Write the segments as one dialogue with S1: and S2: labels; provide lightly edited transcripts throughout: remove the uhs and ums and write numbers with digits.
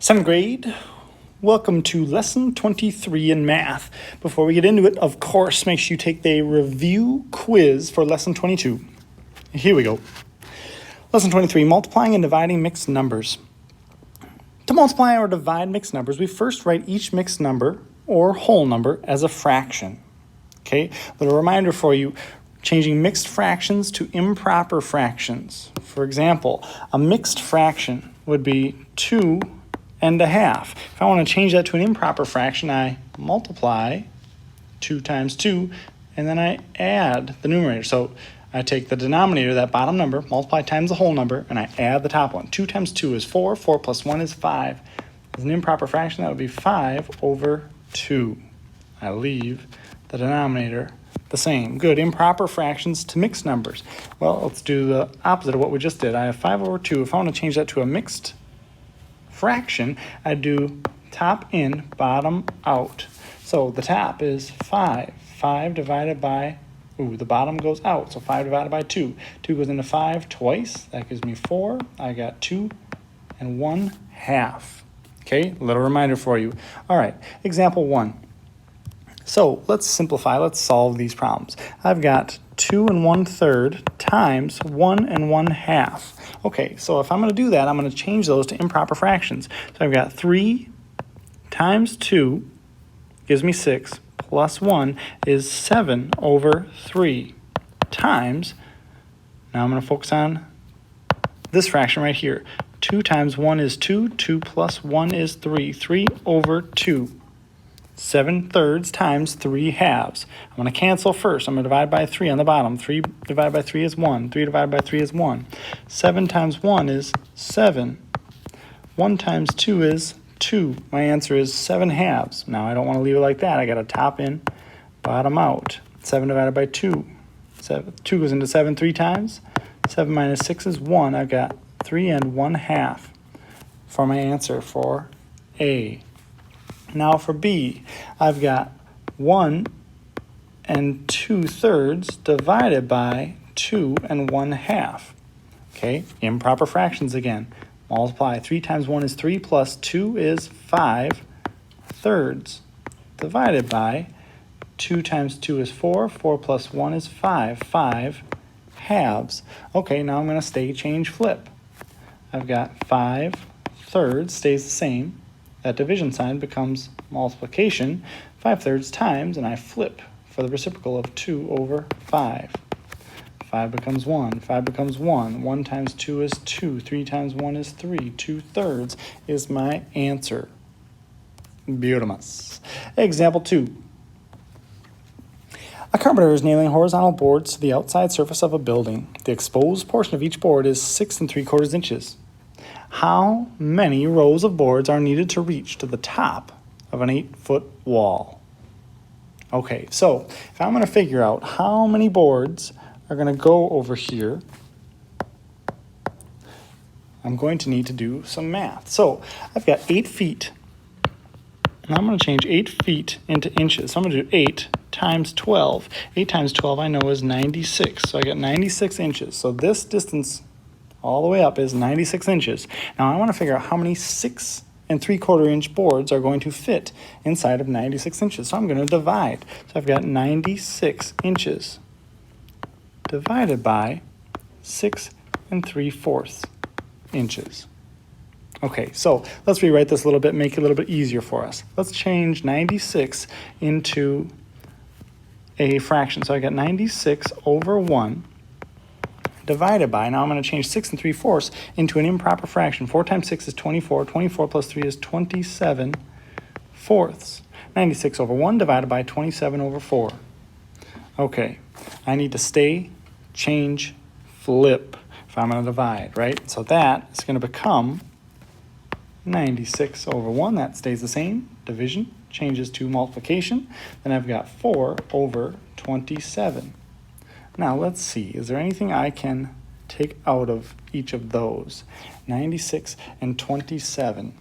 S1: Seventh grade, welcome to lesson 23 in math. Before we get into it, of course, make sure you take the review quiz for lesson 22. Here we go. Lesson 23, multiplying and dividing mixed numbers. To multiply or divide mixed numbers, we first write each mixed number or whole number as a fraction. Okay, little reminder for you, changing mixed fractions to improper fractions. For example, a mixed fraction would be 2 and a half. If I want to change that to an improper fraction, I multiply 2 times 2, and then I add the numerator. So I take the denominator, that bottom number, multiply times the whole number, and I add the top one. 2 times 2 is 4. 4 plus 1 is 5. As an improper fraction, that would be 5 over 2. I leave the denominator the same. Good. Improper fractions to mixed numbers. Well, let's do the opposite of what we just did. I have 5 over 2. If I want to change that to a mixed fraction, I do top in, bottom out. So the top is 5. 5 divided by, the bottom goes out. So 5 divided by 2. 2 goes into 5 twice. That gives me 4. I got 2 and 1/2. Okay, a little reminder for you. All right, example 1. So let's simplify. Let's solve these problems. I've got 2 1/3 times 1 1/2. Okay, so if I'm going to do that, I'm going to change those to improper fractions. So I've got 3 times 2 gives me 6, plus 1 is 7 over 3 times, now I'm going to focus on this fraction right here. 2 times 1 is 2, 2 plus 1 is 3, 3 over 2. 7/3 times 3/2. I'm going to cancel first. I'm going to divide by 3 on the bottom. 3 divided by 3 is 1. 3 divided by 3 is 1. 7 times 1 is 7. 1 times 2 is 2. My answer is 7/2. Now I don't want to leave it like that. I got to top in, bottom out. 7 divided by 2. 2 goes into 7 3 times. 7 minus 6 is 1. I've got 3 1/2 for my answer for A. Now for B, I've got 1 2/3 divided by 2 1/2. Okay, improper fractions again. Multiply. 3 times 1 is 3 plus 2 is 5/3 divided by 2 times 2 is 4. 4 plus 1 is 5. 5/2. Okay, now I'm going to change, flip. I've got 5/3 stays the same. That division sign becomes multiplication. 5/3 times, and I flip for the reciprocal of 2 over 5. 5 becomes 1. 5 becomes 1. 1 times 2 is 2. 3 times 1 is 3. 2/3 is my answer. Beautiful. Example 2. A carpenter is nailing horizontal boards to the outside surface of a building. The exposed portion of each board is 6 3/4 inches. How many rows of boards are needed to reach to the top of an 8-foot wall? Okay, so if I'm going to figure out how many boards are going to go over here, I'm going to need to do some math. So I've got 8 feet. Now I'm going to change 8 feet into inches. So I'm going to do 8 times 12. 8 times 12 I know is 96. So I got 96 inches. So this distance all the way up is 96 inches. Now I want to figure out how many 6 3/4 inch boards are going to fit inside of 96 inches. So I'm going to divide. So I've got 96 inches divided by 6 3/4 inches. Okay, so let's rewrite this a little bit, make it a little bit easier for us. Let's change 96 into a fraction. So I got 96 over 1 divided by, now I'm going to change 6 3/4 into an improper fraction. 4 times 6 is 24. 24 plus 3 is 27/4. 96 over 1 divided by 27 over 4. Okay, I need to change, flip if I'm going to divide, right? So that is going to become 96 over 1. That stays the same. Division changes to multiplication. Then I've got 4 over 27. Now let's see, is there anything I can take out of each of those? 96 and 27.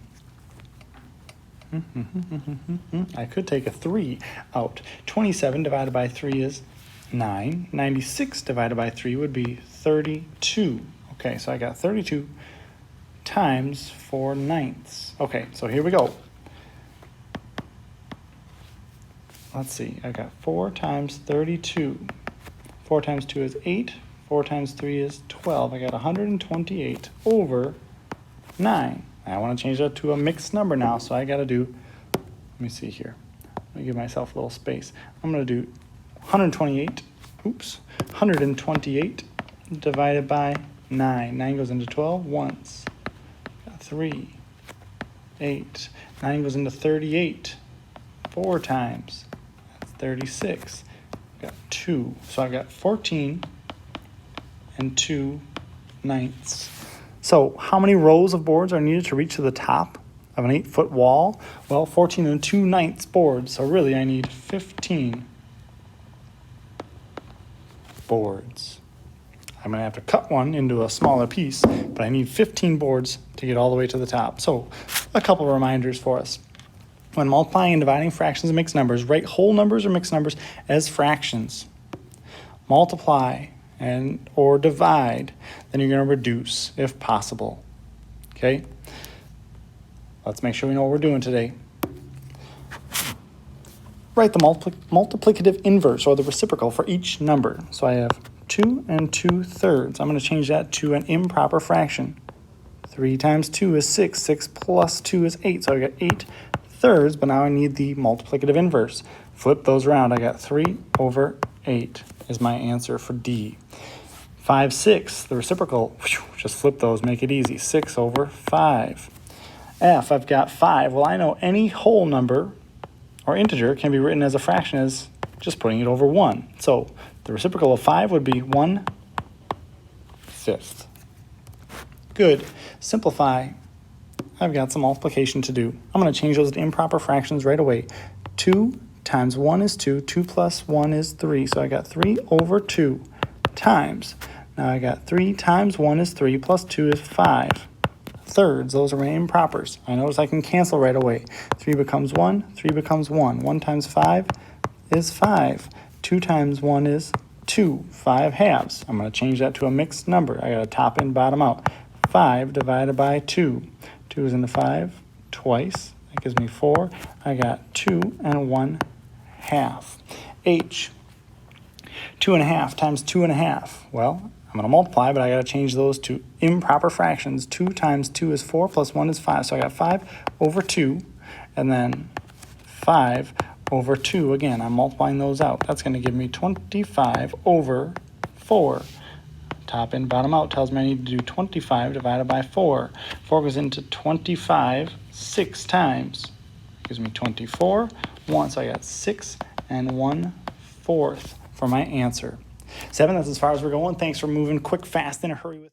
S1: I could take a 3 out. 27 divided by 3 is 9. 96 divided by 3 would be 32. Okay, so I got 32 times 4/9. Okay, so here we go. Let's see, I got 4 times 32. 4 times 2 is 8. 4 times 3 is 12. I got 128 over 9. I want to change that to a mixed number now, so I got to do, let me see here. Let me give myself a little space. I'm going to do 128 divided by 9. 9 goes into 12 once. Got 3, 8. 9 goes into 38 4 times. That's 36. Got 2. So I've got 14 and 2/9. So how many rows of boards are needed to reach to the top of an 8-foot wall? Well, 14 and 2/9 boards. So really I need 15 boards. I'm going to have to cut one into a smaller piece, but I need 15 boards to get all the way to the top. So a couple of reminders for us. When multiplying and dividing fractions and mixed numbers, write whole numbers or mixed numbers as fractions. Multiply and or divide, then you're going to reduce if possible. Okay? Let's make sure we know what we're doing today. Write the multiplicative inverse or the reciprocal for each number. So I have 2 and 2/3. I'm going to change that to an improper fraction. 3 times 2 is 6. 6 plus 2 is 8. So I got 8/3, but now I need the multiplicative inverse. Flip those around. I got 3/8 is my answer for D. 5/6, the reciprocal, just flip those, make it easy. 6/5. F, I've got 5. Well, I know any whole number or integer can be written as a fraction as just putting it over 1. So the reciprocal of 5 would be 1/5. Good. Simplify. I've got some multiplication to do. I'm going to change those to improper fractions right away. 2 times 1 is 2. 2 plus 1 is 3. So I got 3/2 times. Now I got 3 times 1 is 3 plus 2 is 5/3. Those are my impropers. I notice I can cancel right away. 3 becomes 1. 3 becomes 1. 1 times 5 is 5. 2 times 1 is 2. 5/2. I'm going to change that to a mixed number. I got to top in, bottom out. 5 divided by 2. 2 is into 5 twice. That gives me 4. I got 2 1/2. H. 2.5 times 2.5. Well, I'm going to multiply, but I got to change those to improper fractions. 2 times 2 is 4 plus 1 is 5. So I got 5/2 and then 5/2 again. I'm multiplying those out. That's going to give me 25/4. Top in, bottom out tells me I need to do 25 divided by 4. 4 goes into 25 6 times. Gives me 24. 1, so I got 6 1/4 for my answer. 7, that's as far as we're going. Thanks for moving quick, fast, in a hurry with